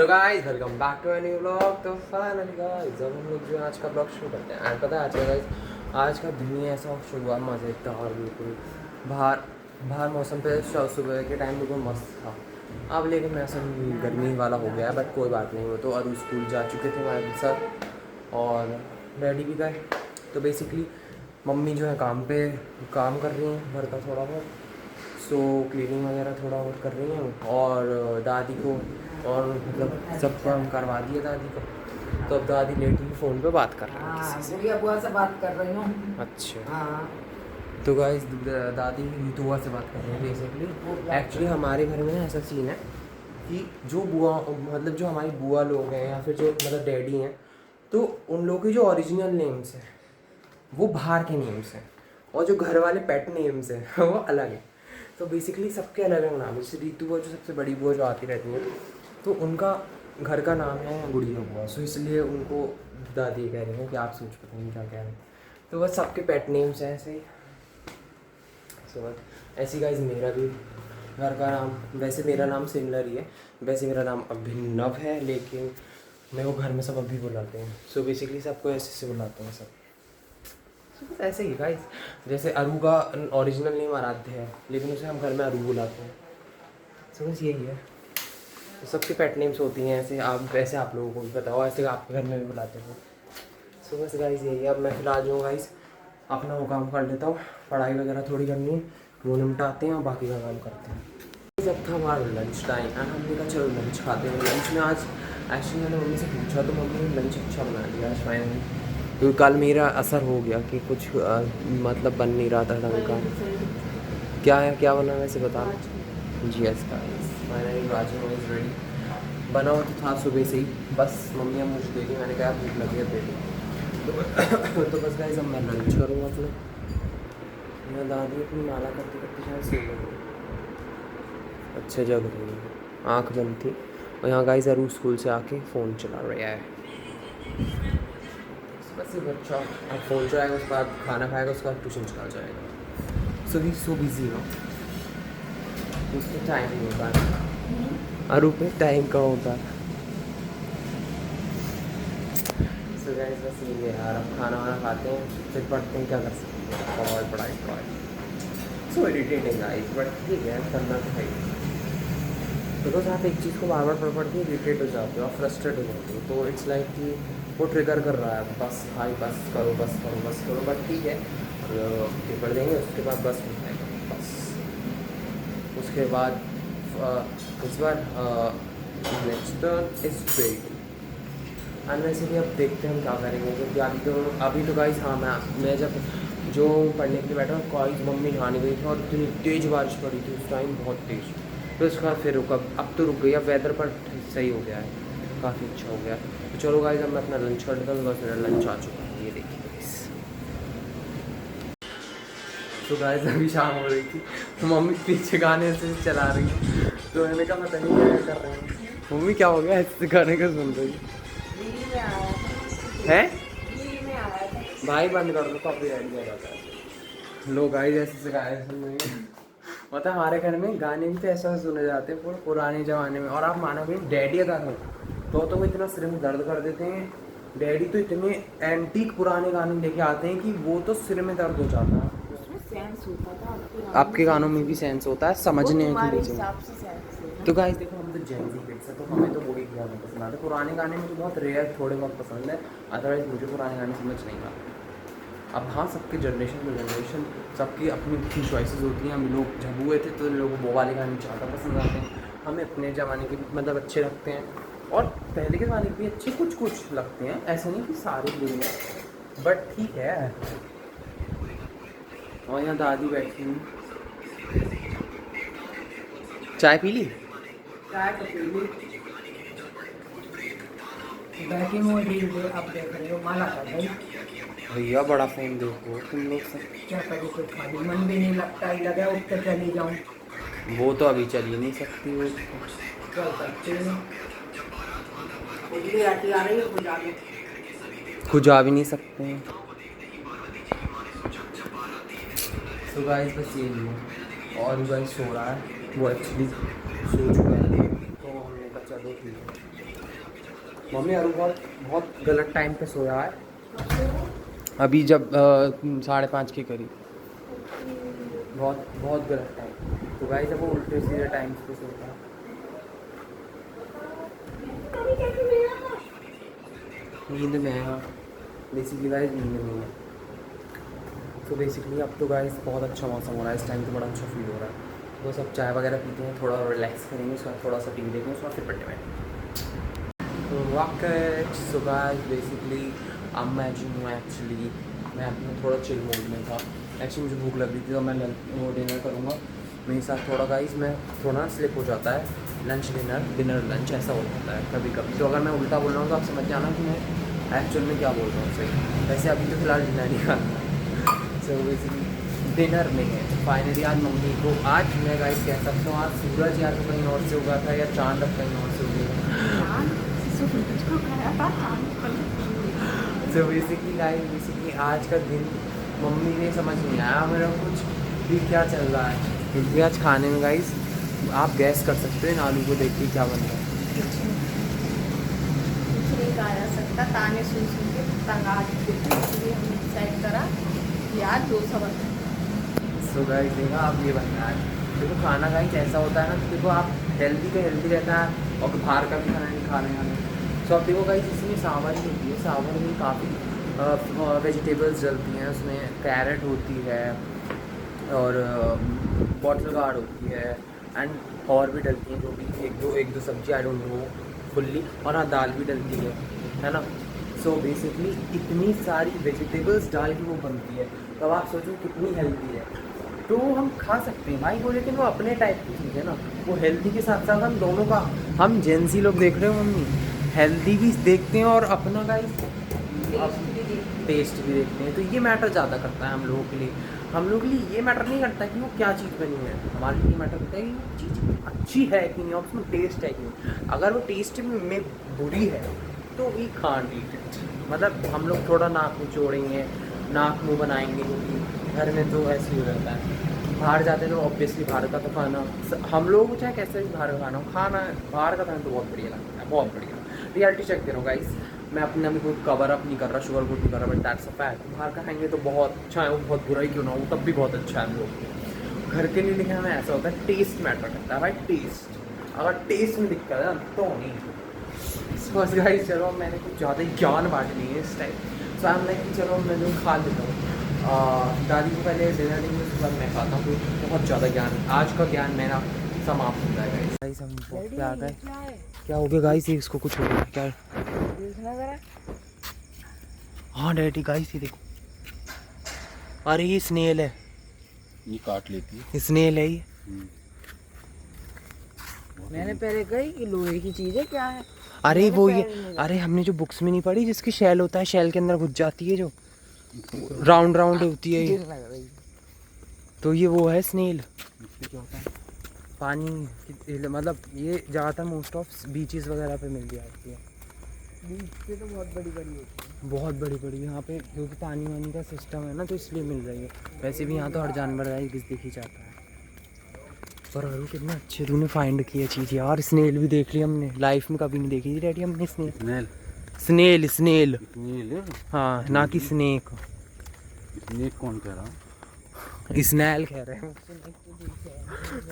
Hello guys, welcome back to new vlog. तो finally guys जब हम लोग जो आज का ब्लॉग शुरू करते हैं, पता है आज का गाइस, आज का दिन ही ऐसा शुरुआत मज़ेदार बिल्कुल। बाहर मौसम पे सुबह के टाइम बिल्कुल मस्त था। अब लेकिन मौसम गर्मी वाला हो गया है, बट कोई बात नहीं। वो तो अरू स्कूल जा चुके थे हमारे साथ और डैडी भी गए। तो बेसिकली मम्मी जो है काम कर रही हैं घर का थोड़ा बहुत, सो क्लीनिंग वगैरह थोड़ा बहुत कर रही हैं। और दादी को और मतलब सब काम करवा दिया दादी को। तो अब दादी लेटी फ़ोन पे बात कर रही है किसी से। गुड़िया बुआ से बात कर रही हूँ। अच्छा, हाँ, तो गाइस दादी रितुआ से बात कर रहे हैं बेसिकली। एक्चुअली हमारे घर में ऐसा सीन है कि जो बुआ मतलब जो हमारी बुआ लोग हैं या फिर जो मतलब डैडी हैं, तो उन लोगों के जो ओरिजिनल नेम्स हैं वो बाहर के नेम्स हैं, और जो घर वाले पेट नेम्स हैं वो अलग हैं। तो बेसिकली सबके अलग अलग नाम है। जैसे रितु बुआ जो सबसे बड़ी बुआ जो आती रहती है, तो उनका घर का नाम है गुड़िया बुआ। सो इसलिए उनको दादी कह रही हैं कि आप सोच पता नहीं क्या कह रहे हैं। तो बस सबके पेट नेम्स हैं ऐसे ही। सो ऐसी गाइज मेरा भी घर का नाम, वैसे मेरा नाम सिमिलर ही है। वैसे मेरा नाम अभिनव है, लेकिन मेरे को घर में सब अभी बुलाते हैं। सो बेसिकली सबको ऐसे से बुलाते हैं सब। बस ऐसे ही गाइस, जैसे अरू का ओरिजिनल नेम आराध्य है, लेकिन उसे हम घर में अरू बुलाते हैं। सो बस यही है। तो सबकी पेट नेम्स होती हैं ऐसे। आप लोगों को भी पता हो, ऐसे आपके घर में भी बुलाते हो। सो बस गाइस यही है। अब मैं फिलहाल जो गाइस अपना वो काम कर लेता हूँ, पढ़ाई वगैरह थोड़ी करनी है, वो निपटाते हैं और बाकी का काम करते हैं। जब था हमारा लंच टाइम एंड हमने कहा चलो लंच खाते हैं। लंच में आज एक्चुअली मैंने मम्मी से पूछा, तो मम्मी ने लंच अच्छा बना दिया आज फाइनली। क्योंकि कल मेरा असर हो गया कि कुछ मतलब बन नहीं रहा था ढंग का। क्या है, क्या बना वैसे बता। जी yes guys, finally rajma is ready. बना हुआ तो था सुबह से ही, बस मम्मी अब मुझे दे दी। मैंने कहा भूख लगी है दे दी। तो बस गाइस अब मैं लंच करूँगा अपने। यहाँ दादी अपनी माला करते करते शायद सो गई, अच्छे जग रही है, आँख बंद थी। और यहाँ गाइस अरू स्कूल से आके फ़ोन चला रहा है। बस ये बच्चा अब फ़ोन चलाएगा, उसके बाद खाना खाएगा, उसके बाद ट्यूशन चला जाएगा। सो ही सो बिजी हो, उसको टाइम नहीं होता है। अरू पे टाइम का होता है। सो गाइस बस ये है यार। अब खाना वाना खाते हैं, फिर पढ़ते हैं, क्या कर सकते हैं, और पढ़ाई। सो इरिटेटिंग गाइस, बट ठीक है, करना तो है। बिकॉज आप एक चीज़ को बार बार पढ़ के इरिटेट हो जाते हो और फ्रस्ट्रेट हो जाते हो। तो इट्स लाइक कि वो ट्रिगर कर रहा है, बस भाई बस करो बस करो बस करो। बट ठीक है, पेपर देंगे उसके बाद बस हो जाएगा बस। उसके बाद इस बार next turn is trade. And वैसे भी अब देखते हैं हम क्या करेंगे, क्योंकि अभी तो गाइस हाँ, मैं जब जो पढ़ने के लिए बैठा कॉलेज, मम्मी नहाने गई थी और इतनी तेज़ बारिश पड़ी थी उस टाइम, बहुत तेज़। तो उसके बाद फिर रुका, अब तो रुक गई। अब वेदर पर सही हो गया है, काफ़ी अच्छा हो गया। तो चलो गाइस अब मैं अपना लंच कर लेता हूँ। बस मेरा लंच आ चुका है, ये देखिए गाइस। तो गाइस अभी शाम हो रही थी, तो मम्मी पीछे गाने से चला रही है। तो मैंने कहा पता नहीं क्या कर रहे हैं मम्मी, क्या हो गया ऐसे गाने का सुन रही है? भाई बंद कर दो, कॉपीराइट दिया जाता है। लोग गाइस ऐसे गाने सुन रही है। मतलब हमारे घर में गाने भी तो ऐसा सुने जाते हैं पूरे पुराने ज़माने में। और आप मानोगे डैडी अगर हो तो वो इतना सिर में दर्द कर देते हैं। डैडी तो इतने एंटीक पुराने गाने लेके आते हैं कि वो तो सिर में दर्द हो जाता है। सेंस होता था आपके गानों में भी सेंस होता है, समझने के लिए। से। तो गाइस देखो, हम तो जेन ज़ी किड्स हैं, तो हमें तो वही गाने पसंद आते हैं। पुराने गाने मुझे बहुत रेयर थोड़े बहुत पसंद है, अदरवाइज मुझे पुराने गाने समझ नहीं आते। अब हाँ, सबके जनरेशन सबकी अपनी अपनी चॉइसेस होती हैं। हम लोग जब हुए थे तो लोगों को वो वाले गाने ज़्यादा पसंद आते हैं। हमें अपने ज़माने के मतलब अच्छे लगते हैं, और पहले के ज़माने के भी अच्छे कुछ लगते हैं, ऐसा नहीं कि सारे बुरे हैं, बट ठीक है। और यहाँ दादी बैठी हुई, चाय पी ली? चाय तो पी ली, बैठी हूँ रील पे। अब देख रहे हो माला कर रही। भैया बड़ा फ़ोन देखो तुम लोग सब। क्या करूँ, कोई खाली मन भी नहीं लगता, ही लगा उठ कर चली जाऊँ। वो तो अभी चल ही नहीं सकती वो। चल सकते हैं, बिजली आती आ रही है, कुछ आगे खुद जा भी नहीं सकते हैं। तो गाइस बस ये ही है। और गाइस सो रहा है, वो एक्चुअली सो चुका है, तो हमने कहा चलो ठीक है। मम्मी अरु बहुत गलत टाइम पे सोया है, अभी जब 5:30 के करीब, बहुत बहुत गलत टाइम। तो गाइस जब वो उल्टे सीधे टाइम पे सोता है। नींद में है बेसिकली गाइस, नींद में है। तो बेसिकली अब तो गाइस बहुत अच्छा मौसम हो रहा है इस टाइम, तो बड़ा अच्छा फील हो रहा है। तो सब चाय वगैरह पीते हैं, थोड़ा रिलैक्स करेंगे, उसके बाद थोड़ा सा टीवी देखेंगे, उसके बाद फिर पढ़ने बैठेंगे। तो वाकई सो गाइस बेसिकली अब मैं जो हूँ एक्चुअली मैं अपने थोड़ा चिल मोड में था। एक्चुअली मुझे भूख लग रही थी तो मैं वो डिनर करूँगा मेरे साथ। थोड़ा गाइस मैं थोड़ा स्लिप हो जाता है, लंच डिनर लंच ऐसा हो जाता है कभी कभी। तो अगर मैं उल्टा बोल रहा हूँ तो आप समझ जाना कि मैं एक्चुअल में क्या बोल रहा हूँ सही। वैसे अभी तो फिलहाल डिनर नहीं खाना, सो बेसिकली डिनर में है। फाइनली आज मम्मी को, आज मैं गाइस कह सकता हूँ आज सूरज यार तो कहीं और से उगा था या चांद अब कहीं और से उगेगा। सो बेसिकली आज का दिन मम्मी ने समझ नहीं आया मेरा कुछ भी क्या चल रहा है, क्योंकि आज खाने में गाइस आप गैस कर सकते हैं आलू को देख के क्या बन रहा है। कुछ नहीं कहा जा सकता, ताने सुन के तंगा चुके थे, इसलिए हमने डिसाइड करा यार डोसा बना। सो गाइस देखा आप ये बन रहा है। देखो खाना गाइस ऐसा होता है ना, तो देखो आप हेल्दी का हेल्दी रहता है और बाहर का भी खाना नहीं खाने। सो अब देखो गाइस इसमें सांभर ही होती है, सांभर में काफ़ी वेजिटेबल्स डलती हैं, उसमें कैरेट होती है और बॉटल गार्ड होती है एंड और भी डलती हैं जो भी एक दो सब्जी आई डोंट नो फुल्ली, और हाँ दाल भी डलती है ना। सो बेसिकली इतनी सारी वेजिटेबल्स डाल के वो बनती है, तब आप सोचो कितनी हेल्दी है। तो हम खा सकते हैं भाई वो, लेकिन वो अपने टाइप की चीज़ है ना, वो हेल्दी के साथ साथ हम दोनों का, हम जेंसी लोग देख रहे हो मम्मी, हेल्दी भी देखते हैं और अपना का टेस्ट भी देखते हैं। तो ये मैटर ज़्यादा करता है हम लोगों के लिए। हम लोगों के लिए ये मैटर नहीं करता कि वो क्या चीज़ बनी है, हमारे लिए मैटर करता है कि वो चीज़ अच्छी है कि नहीं और उसमें टेस्ट है कि नहीं। अगर वो टेस्ट में बुरी है तो वी कांट ईट इट। मतलब हम लोग थोड़ा नाक निचोड़ेंगे, नाक मुँह बनाएंगे, क्योंकि घर में तो ऐसे ही हो रहता है। बाहर जाते तो ऑब्वियसली बाहर का तो खाना, हम लोगों को चाहे कैसे भी बाहर का खाना हो, बाहर का खाना तो बहुत बढ़िया लगता है, बहुत बढ़िया। रियलिटी चेक करो गाइस, मैं अपने अभी कोई कवर अप नहीं कर रहा, शुगर कोट नहीं कर रहा, बट दैट्स अ फैक्ट। बाहर का खाएंगे तो बहुत अच्छा है, वो बहुत बुरा ही क्यों ना हो तब भी बहुत अच्छा है हम लोग घर के लिए। लेकिन हमें ऐसा होता है टेस्ट मैटर करता है भाई, टेस्ट। अगर टेस्ट में दिक्कत है तो नहीं। बस गाइस चलो मैंने कुछ ज़्यादा ही ज्ञान बांट ली है इस time, so I am like कि चलो मैं जो खा लेता हूँ। दादी को पहले डिनर देंगे, उसके बाद मैं खाता हूँ। बहुत ज़्यादा ज्ञान, आज का ज्ञान मेरा समाप्त होता है गाइस। हम क्या आ गए, क्या हो गया गाइस, इसको कुछ हो गया क्या, देखना जरा। हाँ डैडी गाइस ये देखो, अरे ये स्नेल है, ये काट लेती है। स्नेल है ये। मैंने पहले कही कि लोहे की चीज़ है, क्या है? अरे वो ये, अरे हमने जो बुक्स में नहीं पढ़ी जिसकी शेल होता है, शेल के अंदर घुस जाती है जो राउंड राउंड होती है ये, तो ये वो है स्नेल। क्या होता है? पानी मतलब ये ज़्यादातर मोस्ट ऑफ बीचेस वगैरह पे मिल जाती है। बीच पे तो बहुत बड़ी बड़ी होती है, बहुत बड़ी बड़ी यहाँ पे, क्योंकि पानी वानी का सिस्टम है ना, तो इसलिए मिल रही है। वैसे भी यहाँ तो हर जानवर है किस दिख ही जाता है। पर अरु कितना अच्छे तूने फाइंड किया चीज़ यार, स्नेल भी देख ली हमने, लाइफ में कभी नहीं देखी थी डैडी हमने snail. Snail snail snail snail हाँ, ना कि स्नेक। स्नेक कौन कह रहा? स्नेल कह रहे हैं।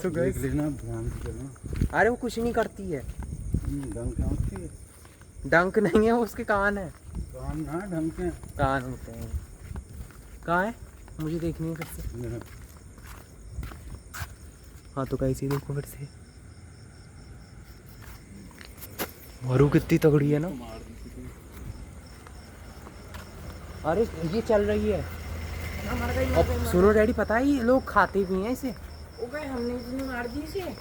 तो देख लेना, ध्यान से चलना। अरे वो कुछ नहीं करती है, ढंग क्या होती है? डंक नहीं है, वो उसके कान है, काम ना ढंग के कान होते हैं। कहाँ है, मुझे देखनी है फिर से। हाँ तो कैसी देखो फिर से, मरू कितनी तगड़ी है ना। अरे ये चल रही है। अब सुनो डैडी, पता है ये लोग खाते भी हैं इसे। ओके हमने इसने मार दी इसे,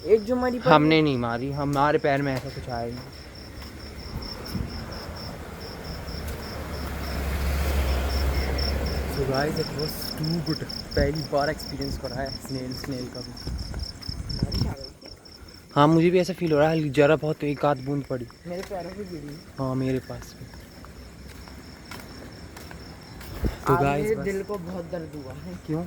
एक जो मरी हमने नहीं मारी, हमारे पैर में ऐसा कुछ आया नहीं। So guys, it was too good. पहली बार एक्सपीरियंस करा है स्नेल का भी। हाँ मुझे भी ऐसा फील हो रहा है, जरा बहुत एक आध बूंद पड़ी मेरे पैरों पे गिरी। हाँ मेरे पास भी। तो तो गाइस मेरे दिल को बहुत दर्द हुआ है। क्यों?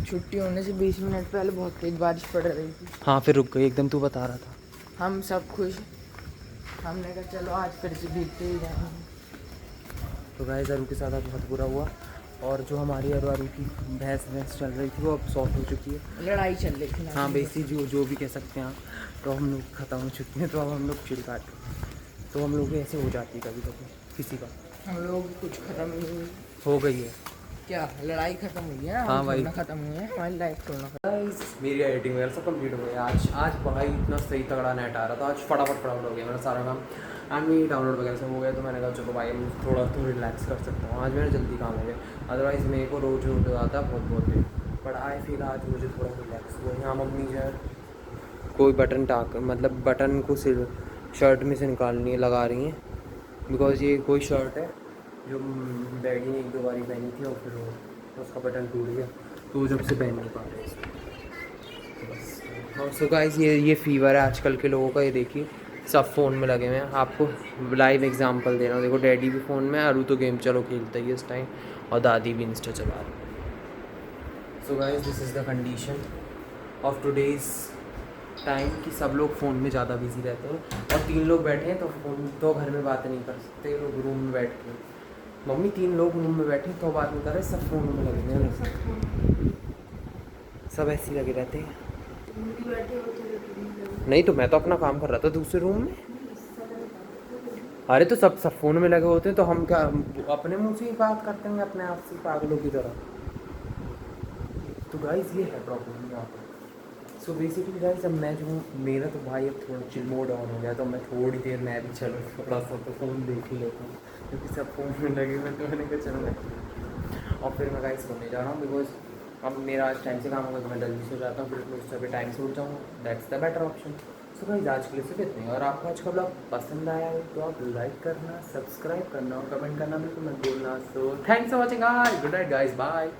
छुट्टी होने से 20 मिनट पहले बहुत तेज बारिश पड़ रही थी। हाँ फिर रुक गई एकदम, तू बता रहा था। हम सब खुश हमने कहा चलो आज फिर से देखते ही जाएंगे। तो गाइस अरू के साथ आज बहुत बुरा हुआ, और जो हमारी अरू की भैंस चल रही थी वो अब सॉफ्ट हो चुकी है। लड़ाई चल रही थी ना। हाँ बेसिक जो भी कह सकते हैं आप, तो हम लोग ख़त्म हो चुके हैं। तो अब हम लोग चिल काट, तो हम लोग ऐसे हो जाती है कभी कभी किसी का। हम लोग कुछ खत्म नहीं हुई। हो गई है क्या लड़ाई खत्म हुई है? हाँ भाई। खत्म हुई है हमारी लाइफ थोड़ा। मेरी एडिटिंग वगैरह सब कंप्लीट हो गया। आज भाई इतना सही तगड़ा नेट आ रहा था, आज फटाफट हो गया मेरा सारा काम। एंड मेरी डाउनलोड वगैरह सब हो गया, तो मैंने कहा चलो भाई मैं थोड़ा तो रिलैक्स कर सकता हूँ। आज मेरा जल्दी काम हो गया, अदरवाइज़ मेरे को रोज आता बहुत देर। बट आई फील आज मुझे थोड़ा रिलैक्स हुआ। यहाँ मम्मी जो है कोई बटन मतलब बटन को सिर्फ शर्ट में से निकालनी लगा रही हैं, बिकॉज ये कोई शर्ट है जो डैडी ने 1-2 बारी पहनी थी और फिर उसका बटन टूट गया, तो जब से पहन नहीं पा रहे इसको। बस और सो गाइस ये फीवर है आजकल के लोगों का। ये देखिए सब फ़ोन में लगे हुए हैं। आपको लाइव एग्जांपल दे रहा हूँ, देखो डैडी भी फ़ोन में, अरू तो गेम चलो खेलता ही है इस टाइम, और दादी भी इंस्टा चला रही है। So guys this is the condition of today's time कि सब लोग फ़ोन में ज़्यादा बिजी रहते हैं, और 3 लोग बैठे हैं तो फ़ोन तो घर में बात नहीं कर सकते, लोग रूम में बैठ के। मम्मी 3 लोग रूम में बैठे तो बात नहीं कर रहे, सब फ़ोन में लगे हैं, सब ऐसे ही लगे रहते हैं। नहीं तो मैं तो अपना काम कर रहा था दूसरे रूम में। अरे तो सब फ़ोन में लगे होते हैं, तो हम क्या अपने मुँह से ही बात करते हैं अपने आप से पागलों की तरह। तो गाइस ये है प्रॉब्लम यहाँ पर। सो बेसिकली गाइस अब मैं जो हूँ, मेरा तो भाई अब थोड़ा चिल मोड ऑन हो गया, तो मैं थोड़ी देर मैं भी चलो थोड़ा सा तो फ़ोन देख ही लेता हूँ, क्योंकि सब फ़ोन में लगे हुए, तो मैंने कहा चलो मैं। और फिर मैं गाइस सोने जा रहा हूँ, बिकॉज अब मेरा आज टाइम से काम होगा तो मैं जल्दी सो जाता हूँ, फिर मैं उस समय टाइम से उठ जाऊँगा। That's the better option. So guys आज के लिए सिर्फ इतने, और आपको आज का ब्लॉग पसंद आया है तो आप लाइक करना, सब्सक्राइब करना और कमेंट करना बिल्कुल मत भूलना। So thanks for watching, good night guys, bye.